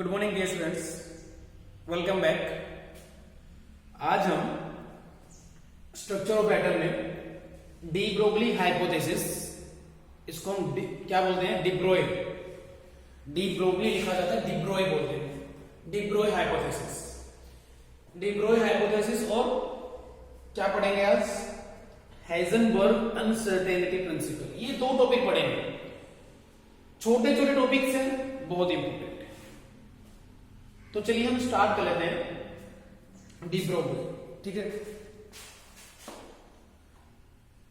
Good morning dear students, welcome back. आज हम structure of atom में डी ब्रोगली हाइपोथेसिस, इसको हम क्या बोलते हैं, डिब्रोय। डी ब्रोगली लिखा जाता है, डिब्रोय बोलते हैं, डिब्रोय हाइपोथेसिस। डिब्रोय हाइपोथेसिस और क्या पढ़ेंगे आज, हाइजेनबर्ग अनसर्टेनिटी प्रिंसिपल। ये दो टॉपिक पढ़ेंगे, छोटे छोटे टॉपिक्स हैं, बहुत इंपॉर्टेंट। तो चलिए हम स्टार्ट कर लेते हैं डी ब्रोगली, ठीक है।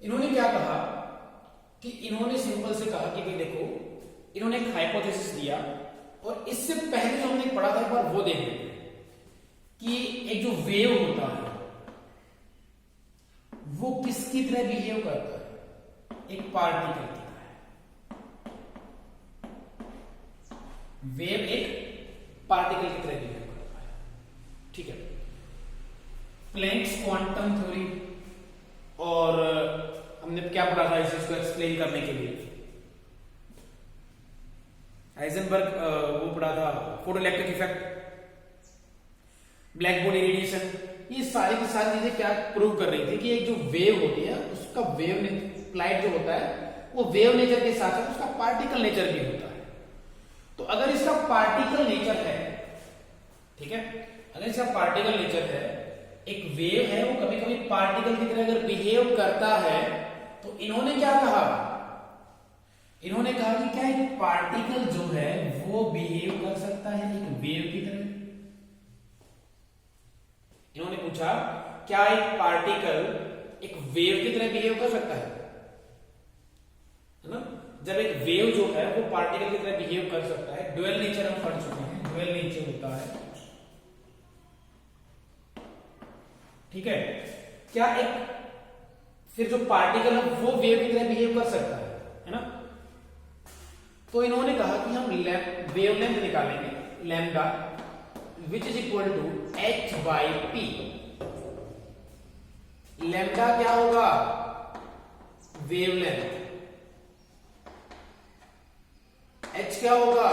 इन्होंने क्या कहा कि इन्होंने सिंपल से कहा कि भाई देखो, इन्होंने एक हाइपोथेसिस दिया और इससे पहले जो हमने पढ़ा था एक बार वो देख लेते हैं कि एक जो वेव होता है वो किसकी तरह बिहेव करता है, एक पार्टिकल की तरह। वेव एक पार्टिकल की तरह बिहेव करता है, ठीक है। प्लैंक्स क्वांटम थ्योरी, और हमने क्या पढ़ा था इस चीज को एक्सप्लेन करने के लिए, हाइजेनबर्ग वो पढ़ा था, photoelectric effect, black body radiation. ये सारी की सारी चीजें क्या प्रूव कर रही थी कि एक जो वेव होती है उसका वेव लाइट जो होता है वो वेव नेचर के साथ साथ उसका पार्टिकल नेचर भी होता है। तो अगर इसका पार्टिकल नेचर है, ठीक है, अगर इसका पार्टिकल नेचर है, एक वेव है, वो कभी कभी पार्टिकल की तरह अगर बिहेव करता है, तो इन्होंने क्या कहा, इन्होंने कहा कि क्या एक पार्टिकल जो है वो बिहेव कर सकता है एक वेव की तरह। इन्होंने पूछा क्या एक पार्टिकल एक वेव की तरह बिहेव कर सकता है ना। जब एक वेव जो है वो पार्टिकल की तरह बिहेव कर सकता है, ड्यूअल नेचर हम पढ़ चुके हैं, ड्यूअल नेचर होता है, ठीक है। क्या एक फिर जो पार्टिकल है वो वेव की तरह बिहेव कर सकता है ना। तो इन्होंने कहा कि हम वेवलेंथ निकालेंगे, lambda which is equal to h by p. Lambda क्या होगा, वेवलेंथ, h क्या होगा,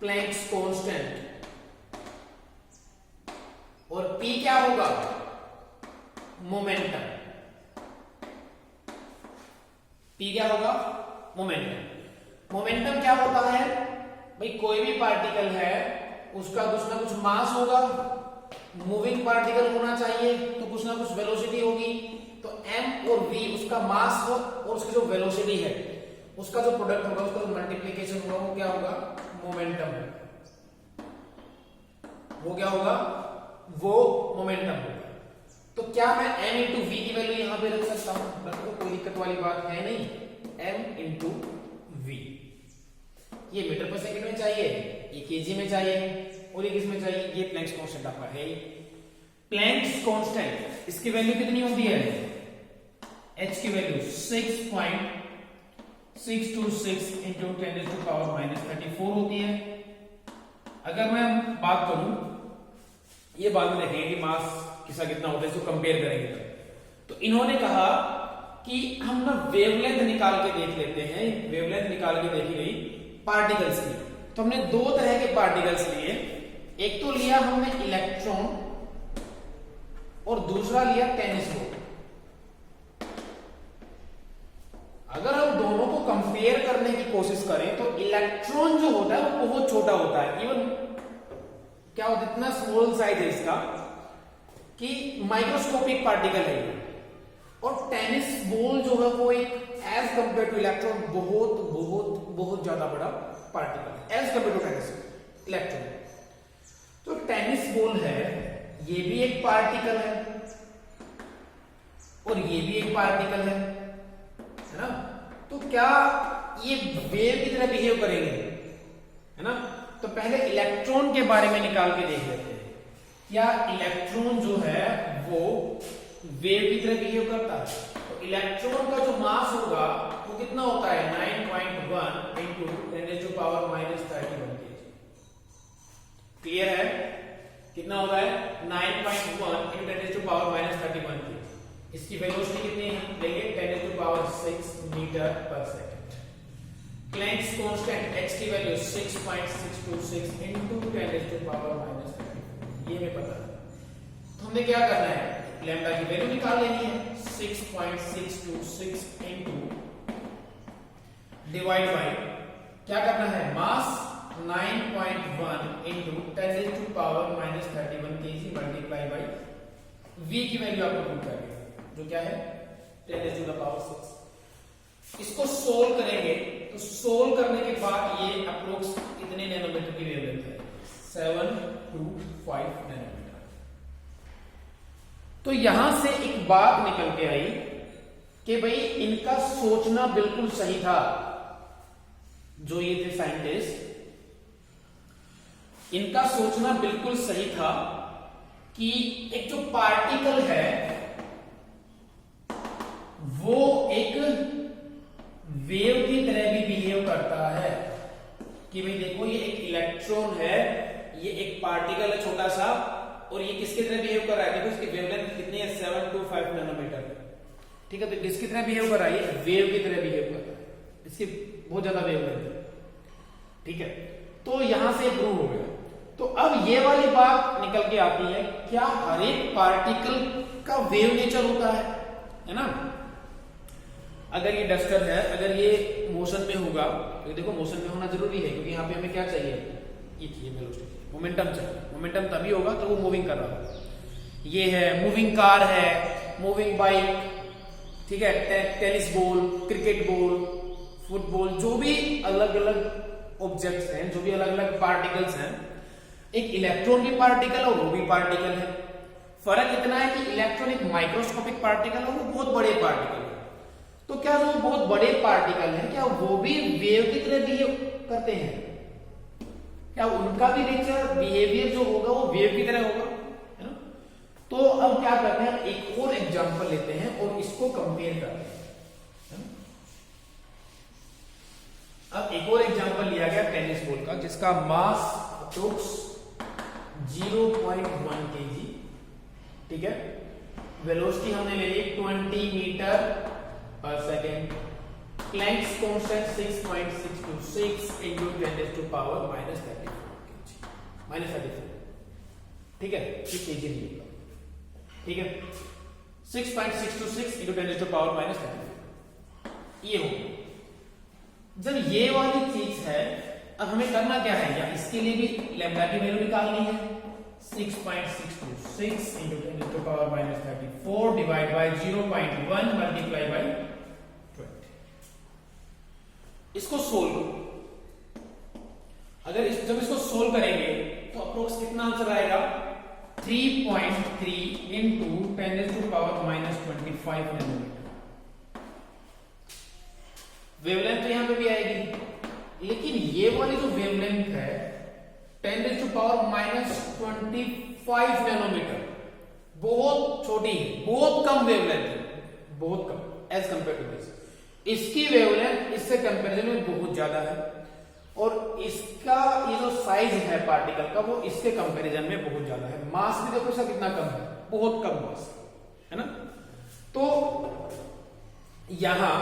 प्लैंक्स कांस्टेंट, और p क्या होगा, मोमेंटम। p क्या होगा, मोमेंटम। मोमेंटम क्या होता है भाई, कोई भी पार्टिकल है उसका कुछ ना कुछ मास होगा, मूविंग पार्टिकल होना चाहिए तो कुछ ना कुछ वेलोसिटी होगी। तो m और v उसका मास हो और उसकी जो वेलोसिटी है उसका जो प्रोडक्ट होगा, उसका जो मल्टीप्लीकेशन होगा वो क्या होगा, मोमेंटम। वो क्या होगा, वो मोमेंटम होगा। तो क्या मैं m इंटू वी की वैल्यू यहां पे रख सकता हूं, रखो, कोई दिक्कत वाली बात है नहीं। m इंटू वी, ये मीटर पर सेकंड में चाहिए, ये केजी में चाहिए, और ये किस में चाहिए, ये प्लैंक्स कांस्टेंट आपका है। प्लैंक्स कांस्टेंट इसकी वैल्यू कितनी होती है, h की वैल्यू 6.626 इंटू 10⁻⁻34 होती है। अगर मैं बात करूं, ये बाद में देखेंगे कि मास किसका कितना होता है, इसको कंपेयर करेंगे। तो इन्होंने कहा कि हम ना वेवलेंथ निकाल के देख लेते हैं, वेवलेंथ निकाल के देखी गई पार्टिकल्स की। तो हमने दो तरह के पार्टिकल्स लिए, एक तो लिया हमने इलेक्ट्रॉन और दूसरा लिया टेनिस बॉल। अगर हम दोनों को कंपेयर करने की कोशिश करें तो इलेक्ट्रॉन जो होता है वो बहुत छोटा होता है, इवन क्या होता है, इतना स्मॉल साइज है इसका कि माइक्रोस्कोपिक पार्टिकल है ये। और टेनिस बॉल जो है वो एक एज कंपेयर टू इलेक्ट्रॉन बहुत बहुत बहुत ज्यादा बड़ा पार्टिकल है as compare to tennis electron. तो टेनिस बॉल है, ये भी एक पार्टिकल है और ये भी एक पार्टिकल है ना। तो क्या ये वेव की तरह बिहेव करेंगे, है ना। तो पहले इलेक्ट्रॉन के बारे में निकाल के देख लेते हैं, क्या इलेक्ट्रॉन जो है वो वेव की तरह बिहेव करता है। तो इलेक्ट्रॉन का जो मास होगा वो कितना होता है, 9.1 इंटू 10⁻⁻31 kg। क्लियर है, कितना होता है, 9.1 इंटू 10⁻⁻31 kg। इसकी वेलोसिटी कितनी है, लेंगे 10⁻6 मीटर पर सेकंड। प्लैंक्स कांस्टेंट x की वैल्यू 6.626 into 10⁻⁻30, ये हमें पता है। तो हमें क्या करना है, लैम्डा की वैल्यू निकाल लेनी है। 6.626 into डिवाइड बाय क्या करना है, मास 9.1 into 10⁻⁻31 kg multiply by v की वैल्यू आपको पुट करनी है, जो क्या है 10⁻6। इसको सोल्व करेंगे तो सोल्व करने के बाद ये अप्रोक्स इतने नैनोमीटर की वेवलेंथ है, 725 नैनोमीटर। तो यहां से एक बात निकल के आई कि भाई इनका सोचना बिल्कुल सही था, जो ये थे साइंटिस्ट, इनका सोचना बिल्कुल सही था कि एक जो पार्टिकल है वो एक वेव की तरह भी बिहेव करता है। कि भाई देखो ये एक इलेक्ट्रॉन है, ये एक पार्टिकल है छोटा सा, और ये किसकी तरह बिहेव कर रहा है, देखो इसकी वेवलेंथ कितनी है 725 नैनोमीटर। ठीक है, तो किसकी तरह बिहेव कर रहा है, ये वेव की तरह बिहेव कर रहा है, इसकी बहुत ज्यादा वेवलेंथ है। ठीक है, तो यहां से प्रूव हो गया। तो अब ये वाली बात निकल के आती है, क्या हर एक पार्टिकल का वेव नेचर होता है ना। अगर ये डस्टर है, अगर ये मोशन में होगा, तो देखो मोशन में होना जरूरी है, क्योंकि यहाँ पे हमें क्या चाहिए, ये चाहिए वेलोसिटी, मोमेंटम चाहिए। मोमेंटम तभी होगा तो वो मूविंग कर रहा होगा। ये है मूविंग कार है, मूविंग बाइक, ठीक है, tennis ball, cricket ball, football, जो भी अलग अलग ऑब्जेक्ट्स हैं, जो भी अलग अलग पार्टिकल्स हैं, एक इलेक्ट्रॉन भी पार्टिकल और वो भी पार्टिकल है। फर्क इतना है कि इलेक्ट्रॉन एक माइक्रोस्कोपिक पार्टिकल है, वो बहुत बड़े पार्टिकल है। तो क्या जो बहुत बड़े पार्टिकल हैं, क्या वो भी वेव की तरह बिहेव करते हैं, क्या उनका भी नेचर बिहेवियर जो होगा वो वेव की तरह होगा, है ना। तो अब क्या करते हैं, एक और एग्जांपल लेते हैं और इसको कंपेयर करते हैं। अब एक और एग्जांपल लिया गया टेनिस बॉल का, जिसका मास अप्रोक्स 0.1 kg। ठीक है, वेलोसिटी हमने ले ली 20 मीटर पर second, Planck's constant 6.626 into 10⁻⁻34 kg। ठीक है, ये kg नहीं होगा। ठीक है, 6.626 into 10⁻⁻34 ये होगा। जब ये वाली चीज है, अब हमें करना क्या है, या इसके लिए भी लैम्डा की वैल्यू निकालनी है। 6.626 into 10⁻⁻34 divide by 0.1 multiply by 20। इसको सोल्व करो। अगर जब इसको सोल्व करेंगे तो अप्रोक्स कितना आंसर आएगा, 3.3 into 10⁻⁻25 नैनोमीटर। वेवलेंथ तो यहां पे भी आएगी, लेकिन ये वाली जो वेवलेंथ है 10⁻⁻25 नैनोमीटर, बहुत छोटी है, बहुत कम वेवलेंथ है, बहुत कम एज कंपेयर टू दिस। इसकी वेवलेंथ इससे कंपैरिजन में बहुत ज्यादा है, और इसका ये जो साइज है पार्टिकल का, वो इसके कंपैरिजन में बहुत ज्यादा है। मास भी देखो इसका कितना कम है, बहुत कम मास है ना। तो यहां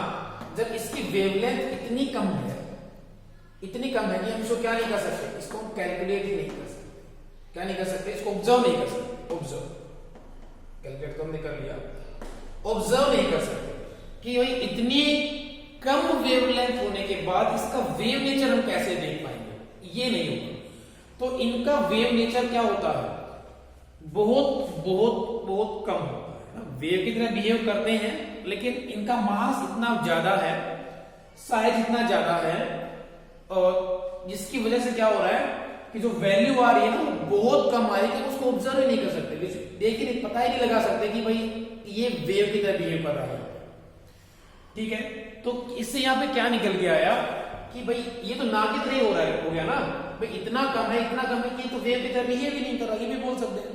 जब इसकी वेवलेंथ इतनी कम है, इतनी कम है कि हम इसको क्या नहीं कर सकते, इसको हम कैलकुलेट ही नहीं कर सकते। क्या नहीं कर सकते, इसको ऑब्जर्व नहीं कर सकते। ऑब्जर्व, कैलकुलेट तो हमने कर लिया, ऑब्जर्व नहीं कर सकते कि भाई इतनी कम वेवलेंथ होने के बाद इसका वेव नेचर हम कैसे देख पाएंगे, ये नहीं होगा। तो इनका वेव नेचर क्या होता है, बहुत बहुत बहुत कम होता है ना। वेव की तरह बिहेव करते हैं, लेकिन इनका मास इतना ज्यादा है, साइज इतना ज्यादा है, और जिसकी वजह से क्या हो रहा है कि जो वैल्यू आ रही है ना बहुत कम आ रही है, उसको ऑब्जर्व ही नहीं कर सकते, देख ही नहीं, पता ही नहीं लगा सकते कि भाई ये वेव की तरह बिहेव कर रहा है। ठीक है, तो इससे यहां पे क्या निकल के आया कि भाई ये तो ना की तरह हो गया ना, भाई इतना कम है, इतना कम है कि तो वेव की तरह बिहेव ही नहीं कर रहा, ये भी बोल सकते हैं।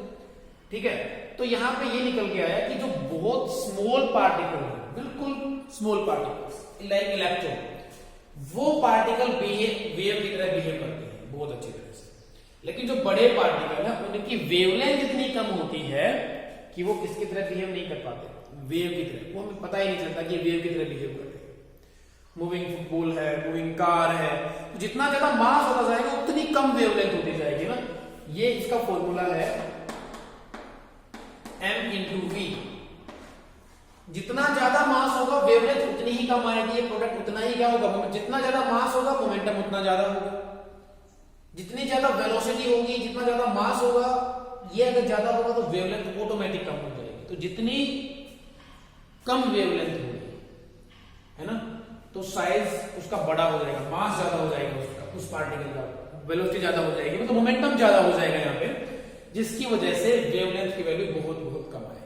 ठीक है, तो यहां पे ये निकल के आया कि जो बहुत स्मॉल पार्टिकल है, बिल्कुल स्मॉल पार्टिकल्स लाइक इलेक्ट्रॉन, वो पार्टिकल वेव की तरह बिहेव करते हैं बहुत अच्छी तरह से। लेकिन जो बड़े पार्टिकल है उनकी वेवलेंथ इतनी कम होती है कि वो किसकी तरह बिहेव नहीं कर पाते, वेव की तरह। वो हमें पता ही नहीं चलता कि वेव की तरह बिहेव करते हैं। मूविंग फुटबॉल है, मूविंग कार है, तो जितना ज्यादा मास होता जाएगा उतनी कम वेवलेंथ होती जाएगी ना। ये इसका फॉर्मूला है m इंटू वी। जितना ज्यादा मास होगा वेवलेंथ उतनी ही कम आएगी, ये प्रोडक्ट उतना ही क्या होगा, जितना ज्यादा मास होगा मोमेंटम उतना ज्यादा होगा। जितनी ज्यादा वेलोसिटी होगी, जितना ज्यादा मास होगा, ये अगर ज्यादा होगा तो वेवलेंथ ऑटोमेटिक कम हो जाएगी। तो जितनी कम वेवलेंथ होगी, है ना, तो साइज उसका बड़ा हो जाएगा, मास ज्यादा हो जाएगा उसका, उस पार्टिकल का, वेलोसिटी ज्यादा हो जाएगी, मतलब मोमेंटम ज्यादा हो जाएगा यहाँ पे, जिसकी वजह से वेवलेंथ की वैल्यू बहुत बहुत कम आएगी।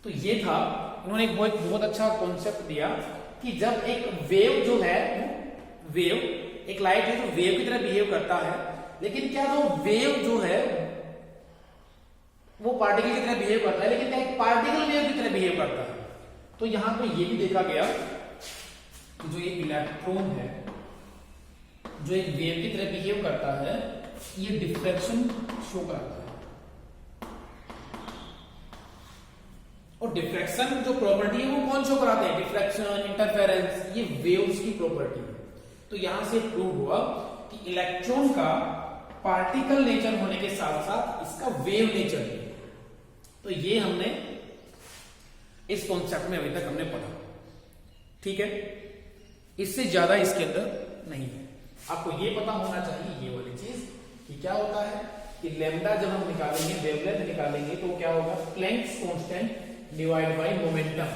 तो ये था, इन्होंने एक बहुत अच्छा कॉन्सेप्ट दिया कि जब एक वेव जो है, वेव एक लाइट है जो वेव की तरह बिहेव करता है, लेकिन क्या जो वेव जो है वो पार्टिकल की तरह बिहेव करता है, लेकिन क्या एक पार्टिकल वेव की तरह बिहेव करता है। तो यहां पे ये भी देखा गया कि जो ये इलेक्ट्रॉन है जो एक वेव की तरह बिहेव करता है, ये डिफ्रैक्शन शो कराता है। और डिफ्रैक्शन जो प्रॉपर्टी है वो कौन शो कराते हैं? डिफ्रैक्शन, इंटरफेरेंस, ये वेव्स की प्रॉपर्टी है। तो यहां से प्रूव हुआ कि इलेक्ट्रॉन का पार्टिकल नेचर होने के साथ साथ इसका वेव नेचर है। तो ये हमने इस कॉन्सेप्ट में अभी तक हमने पढ़ा, ठीक है। इससे ज्यादा इसके अंदर नहीं है। आपको ये पता होना चाहिए ये वाली चीज कि क्या होता है कि लैम्डा जब हम निकालेंगे, वेवलेंथ निकालेंगे, तो क्या होगा, Planck's constant divide by momentum.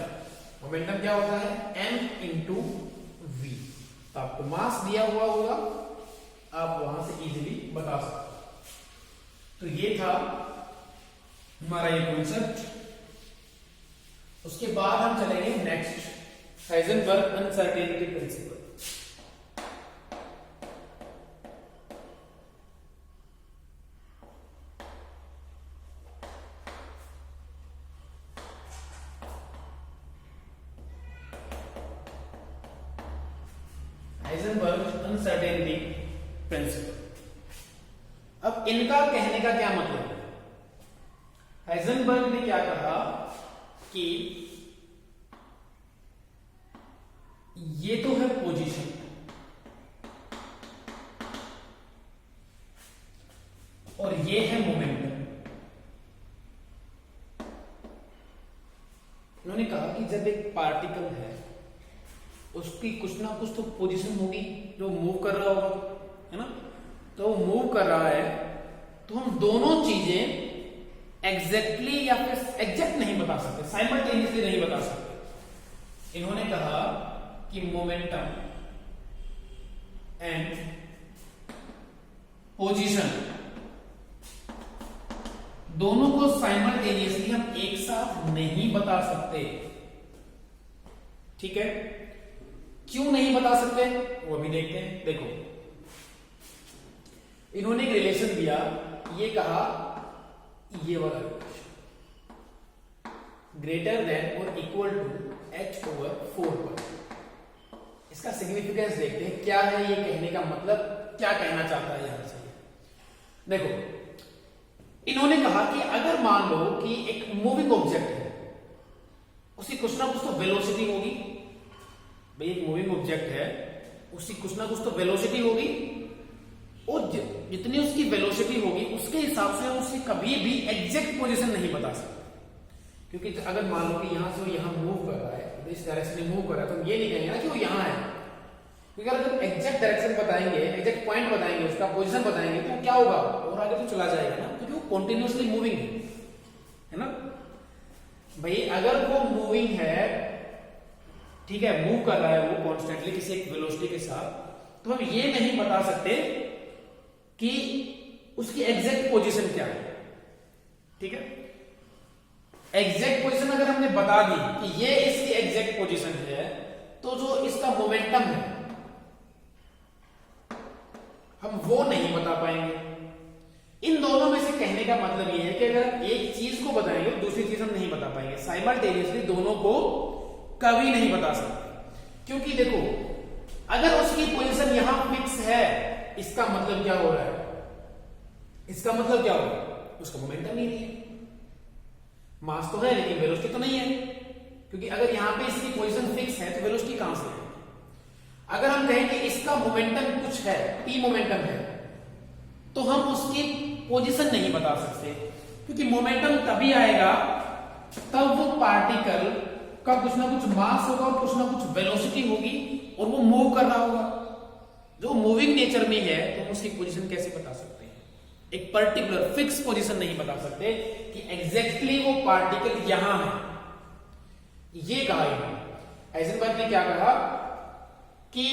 Momentum क्या होता है? m into v. तो आपको मास दिया हुआ होगा, आप वहां से इजीली बता सकते। तो ये था हमारा ये कॉन्सेप्ट। उसके बाद हम चलेंगे next, Heisenberg uncertainty principle. Heisenberg uncertainty principle. अब इनका कहने का क्या मतलब है? हाइजेनबर्ग ने क्या कहा कि ये तो है पोजीशन, और ये है मोमेंटम। उन्होंने कहा कि जब एक पार्टिकल है उसकी कुछ ना कुछ तो पोजीशन होगी, जो मूव कर रहा होगा, है ना। तो वो मूव कर रहा है, तो हम दोनों चीजें एग्जैक्टली या फिर एग्जैक्ट नहीं बता सकते, साइमल्टेनियसली नहीं बता सकते। इन्होंने कहा कि मोमेंटम एंड पोजीशन दोनों को साइमल्टेनियसली हम एक साथ नहीं बता सकते, ठीक है। क्यों नहीं बता सकते वो भी देखते हैं। देखो, इन्होंने एक रिलेशन दिया, ये कहा ये वाला रिलेशन, ग्रेटर देन और इक्वल टू h/4। इसका सिग्निफिकेंस देखते हैं क्या है, ये कहने का मतलब क्या कहना चाहता है यहां से। देखो, इन्होंने कहा कि अगर मान लो कि एक मूविंग ऑब्जेक्ट है, उसकी कुछ ना कुछ तो वेलोसिटी होगी। भाई एक मूविंग ऑब्जेक्ट है, उसकी कुछ ना कुछ तो वेलोसिटी होगी, और जितनी उसकी वेलोसिटी होगी उसके हिसाब से उसकी कभी भी एग्जैक्ट पोजीशन नहीं बता सकते। क्योंकि अगर मान लो कि यहां से वो यहां मूव कर रहा है, इस डायरेक्शन में मूव कर रहा है, तो हम ये नहीं कहेंगे ना कि वो यहां है। क्योंकि अगर हम एग्जैक्ट डायरेक्शन बताएंगे, एग्जैक्ट पॉइंट बताएंगे, उसका पोजीशन बताएंगे, तो क्या होगा, और आगे तो चला जाएगा ना, क्योंकि वो कॉन्टिन्यूसली मूविंग है ना। भाई अगर वो मूविंग है, ठीक है, मूव कर रहा है वो कॉन्स्टेंटली किसी एक वेलोसिटी के साथ, तो हम ये नहीं बता सकते कि उसकी एग्जैक्ट पोजीशन क्या है, ठीक है। एग्जैक्ट पोजीशन अगर हमने बता दी कि ये इसकी एग्जैक्ट पोजीशन है, तो जो इसका मोमेंटम है हम वो नहीं बता पाएंगे। इन दोनों में से कहने का मतलब ये है कि अगर हम एक चीज को बताएंगे तो दूसरी चीज हम नहीं बता पाएंगे, साइमल्टेनियसली दोनों को कभी नहीं बता सकते। क्योंकि देखो, अगर उसकी पोजीशन यहां फिक्स है, इसका मतलब क्या हो रहा है, इसका मतलब क्या हो रहा है, उसका मोमेंटम ही नहीं है। मास तो है लेकिन वेलोसिटी तो नहीं है, क्योंकि अगर यहां पे इसकी पोजीशन फिक्स है तो वेलोसिटी कहां से है, अगर हम कहें कि इसका मोमेंटम कुछ है, p मोमेंटम है, तो हम उसकी पोजीशन नहीं बता सकते, क्योंकि मोमेंटम तभी आएगा तब वो पार्टिकल का कुछ ना कुछ मास होगा और कुछ ना कुछ वेलोसिटी होगी और वो मूव कर रहा होगा। जो मूविंग नेचर में है तो हम उसकी पोजीशन कैसे बता सकते हैं? एक पर्टिकुलर फिक्स पोजीशन नहीं बता सकते कि एग्जैक्टली वो पार्टिकल यहां है। ये कहा हाइजेनबर्ग ने क्या कहा कि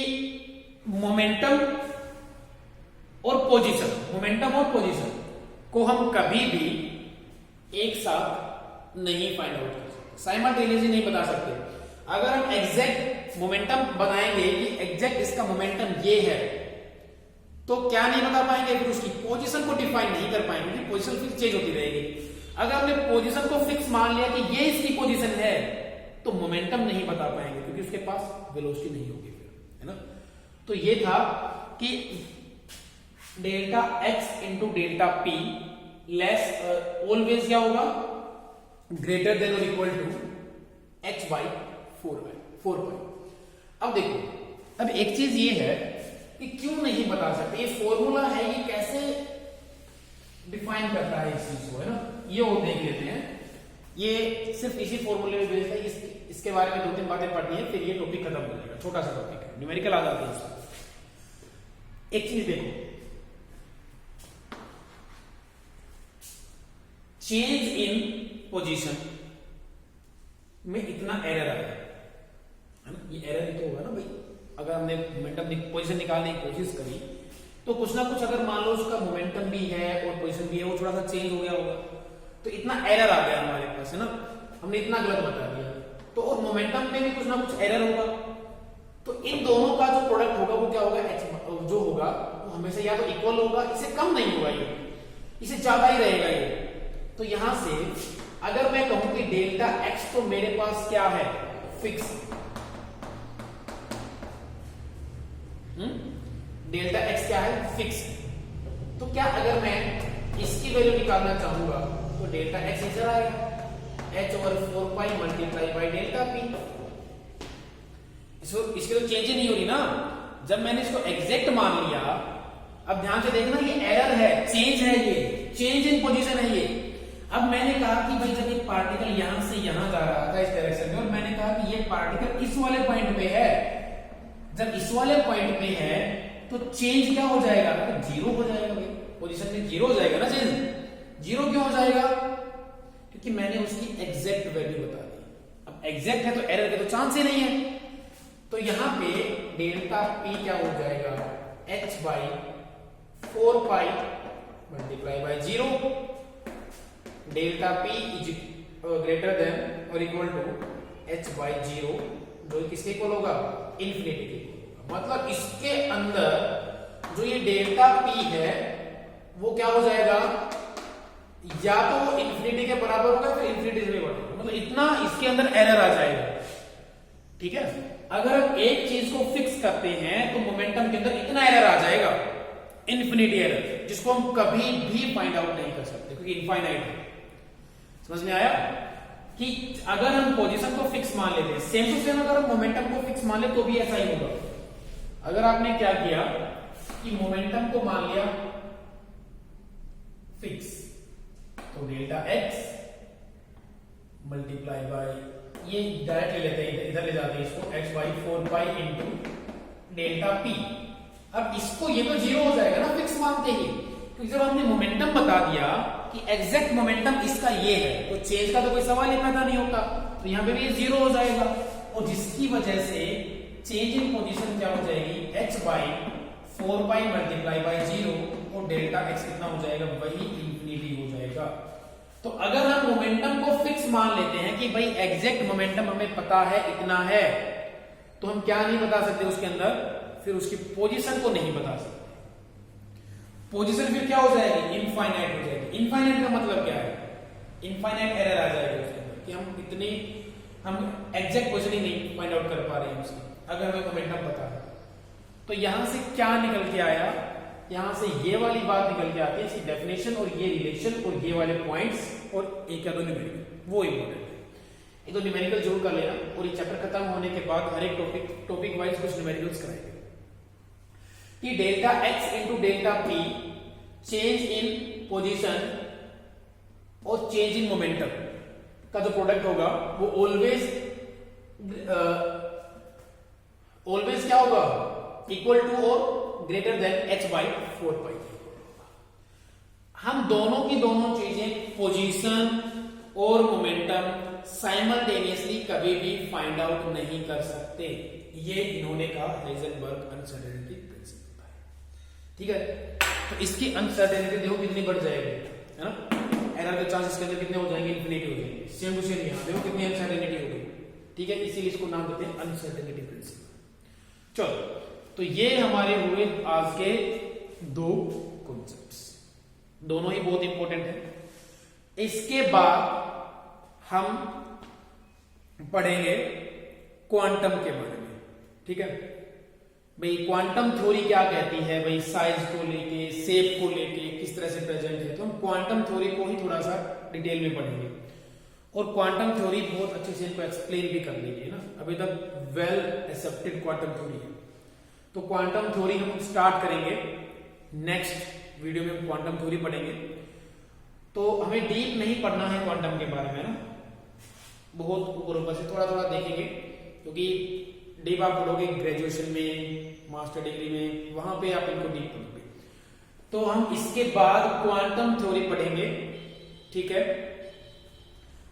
मोमेंटम और पोजीशन को हम कभी भी एक साथ नहीं फाइंड आउट कर सकते, साइमल्टेनियसली नहीं बता सकते। अगर हम एग्जैक्ट मोमेंटम बनाएंगे कि एग्जैक्ट इसका मोमेंटम ये है, तो क्या नहीं बता पाएंगे, फिर उसकी पोजीशन को डिफाइन नहीं कर पाएंगे, क्योंकि पोजीशन फिर चेंज होती रहेगी। अगर हमने पोजीशन को फिक्स मान लिया कि ये इसकी पोजीशन है, तो मोमेंटम नहीं बता पाएंगे, क्योंकि उसके पास वेलोसिटी नहीं होगी फिर, है ना। तो ये था कि delta x into delta P less always क्या होगा, ग्रेटर देन और इक्वल टू एच बाई 4 पाई। अब देखो, अब एक चीज ये है कि क्यों नहीं बता सकते, ये फॉर्मूला है, ये कैसे डिफाइन करता है इस चीज को, है ना। ये वो देख लेते हैं, ये सिर्फ इसी फॉर्मूले में बेस्ड है। इसके बारे में 2-3 बातें पढ़नी है, फिर ये टॉपिक खत्म हो जाएगा। छोटा सा टॉपिक है, न्यूमेरिकल आ जाते हैं। एक चीज देखो, चेंज इन पोजीशन में इतना एरर आया है ना। ये एरर ही तो होगा ना भाई। अगर हमने मोमेंटम पोजीशन निकालने की कोशिश करी, तो कुछ ना कुछ, अगर मान लो उसका मोमेंटम भी है और पोजीशन भी है, वो थोड़ा सा चेंज हो गया होगा, तो इतना एरर आ गया हमारे पास, है ना। हमने इतना गलत बता दिया, तो और मोमेंटम में भी कुछ ना कुछ एरर होगा, तो इन दोनों का जो प्रोडक्ट होगा वो क्या होगा, एच जो होगा वो हमेशा या तो इक्वल होगा, इससे कम नहीं होगा, ये इससे ज्यादा ही रहेगा ये। तो यहां से अगर मैं कहूं कि डेल्टा एक्स तो मेरे पास क्या है, फिक्स, डेल्टा एक्स क्या है, फिक्स। तो क्या अगर मैं इसकी वैल्यू निकालना चाहूंगा तो डेल्टा एक्स इधर आएगा, h over 4 pi multiply by delta P. इसकी तो चेंज ही नहीं हो रही ना। जब मैंने इसको एग्जैक्ट मान लिया, अब ध्यान से देखना, ये एरर है, चेंज है, ये चेंज इन पोजीशन है ये। अब मैंने कहा कि भाई जब एक पार्टिकल यहां से यहां जा रहा था इस डायरेक्शन में, और मैंने कहा कि ये पार्टिकल इस वाले पॉइंट पे है, जब इस वाले पॉइंट पे है तो चेंज क्या हो जाएगा, तो जीरो हो जाएगा भाई, पोजीशन में जीरो हो जाएगा ना। चेंज जीरो क्यों हो जाएगा, क्योंकि मैंने उसकी एग्जैक्ट वैल्यू बता दी। अब एग्जैक्ट है तो एरर के तो चांस ही नहीं है। तो यहां पे डेल्टा पी क्या हो जाएगा, h by 4 pi multiply by 0, delta P is greater than और इक्वल टू h बाई 0, जो किसके इक्वल होगा, इन्फिनिटी के इक्वल होगा। मतलब इसके अंदर जो ये डेल्टा पी है वो क्या हो जाएगा, या तो वो इन्फिनिटी के बराबर होगा, फिर इन्फिनिटी से बढ़ेगा, मतलब इतना इसके अंदर एरर आ जाएगा। ठीक है, अगर हम एक चीज को फिक्स करते हैं तो मोमेंटम के अंदर इतना एरर आ जाएगा, इन्फिनिटी एरर, जिसको हम कभी भी फाइंड आउट नहीं कर सकते, क्योंकि इनफाइनाइट है। समझ में आया कि अगर हम पोजीशन को फिक्स मान लेते हैं, सेम टू सेम अगर हम मोमेंटम को फिक्स मान ले तो भी ऐसा ही होगा। अगर आपने क्या किया कि मोमेंटम को मान लिया फिक्स, तो डेल्टा एक्स मल्टीप्लाई बाई, ये डायरेक्ट ले लेते हैं, इधर ले जाते हैं इसको, x by 4 pi into delta P. अब इसको, ये तो जीरो हो जाएगा ना फिक्स मानते ही, क्योंकि जब हमने मोमेंटम बता दिया कि एग्जैक्ट मोमेंटम इसका ये है, तो चेंज का तो कोई सवाल ही पैदा नहीं होता, तो यहां पे भी ये जीरो हो जाएगा, और जिसकी वजह से चेंज इन पोजीशन क्या हो जाएगी, h by 4 pi multiply by 0, और डेल्टा x कितना हो जाएगा, वही इंफिनिटी हो जाएगा। तो अगर हम मोमेंटम को फिक्स मान लेते हैं कि भाई एग्जैक्ट मोमेंटम हमें पता है इतना है, तो हम क्या नहीं बता सकते उसके अंदर, फिर उसकी पोजीशन को नहीं बता सकते। पोजीशन फिर क्या हो जाएगी, इनफाइनाइट हो जाएगी। इनफाइनाइट का मतलब क्या है, इनफाइनाइट एरर आ जाएगा उसके अंदर, कि हम एग्जैक्ट पोजीशन ही नहीं फाइंड आउट कर पा रहे हैं उसकी, अगर हमें मोमेंटम पता है। तो यहां से क्या निकल के आया, यहां से ये वाली बात निकल के आती है, इसकी डेफिनेशन और ये रिलेशन और ये वाले पॉइंट्स और एक या दो न्यूमेरिकल, वो इंपॉर्टेंट है। ये तो न्यूमेरिकल जरूर कर लेना, और ये चैप्टर खत्म होने के बाद हर एक टॉपिक वाइज कुछ न्यूमेरिकल्स कराएंगे कि delta x into delta P change in position और चेंज इन मोमेंटम का जो प्रोडक्ट होगा वो ऑलवेज क्या होगा, इक्वल टू और ग्रेटर देन h बाई 4 पाई। हम दोनों की दोनों चीजें पोजीशन और मोमेंटम साइमल्टेनियसली कभी भी फाइंड आउट नहीं कर सकते, ये इन्होंने कहा हाइजेनबर्ग अनसर्टेनिटी प्रिंसिपल है, ठीक है। तो इसकी अनसर्टेनिटी देखो कितनी बढ़ जाएगी, है ना, एरर के चांस इसके अंदर कितने हो जाएंगे, इन्फिनिटी हो जाएंगे। सेम टू सेम यहां देखो कितनी अनसर्टेनिटी हो गई, ठीक है, इसीलिए इसको नाम देते हैं अनसर्टेनिटी प्रिंसिपल। चलो, तो ये हमारे हुए आज के दो कॉन्सेप्ट्स, दोनों ही बहुत इंपॉर्टेंट है। इसके बाद हम पढ़ेंगे क्वांटम के बारे में, ठीक है भाई। क्वांटम थ्योरी क्या कहती है भाई, साइज को लेके, शेप को लेके किस तरह से प्रेजेंट है, तो हम क्वांटम थ्योरी को ही थोड़ा सा डिटेल में पढ़ेंगे, और क्वांटम थ्योरी बहुत अच्छे से इनको एक्सप्लेन भी कर लीजिए ना, अभी तक वेल एक्सेप्टेड क्वांटम थ्योरी है। तो क्वांटम थ्योरी हम स्टार्ट करेंगे, नेक्स्ट वीडियो में हम क्वांटम थ्योरी पढ़ेंगे। तो हमें डीप नहीं पढ़ना है क्वांटम के बारे में ना, बहुत ऊपर से थोड़ा थोड़ा देखेंगे, क्योंकि डीप आप पढ़ोगे ग्रेजुएशन में, मास्टर डिग्री में, वहां पे आप इनको डीप पढ़ोगे। तो हम इसके बाद क्वांटम थ्योरी पढ़ेंगे, ठीक है।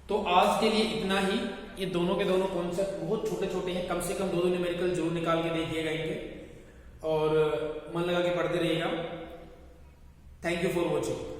तो आज के लिए इतना ही। ये दोनों के दोनों कॉन्सेप्ट बहुत छोटे छोटे हैं, कम से कम दो न्यूमेरिकल जरूर निकाल के देखिएगा इनके, और मन लगा के पढ़ते रहिएगा। Thank you for watching.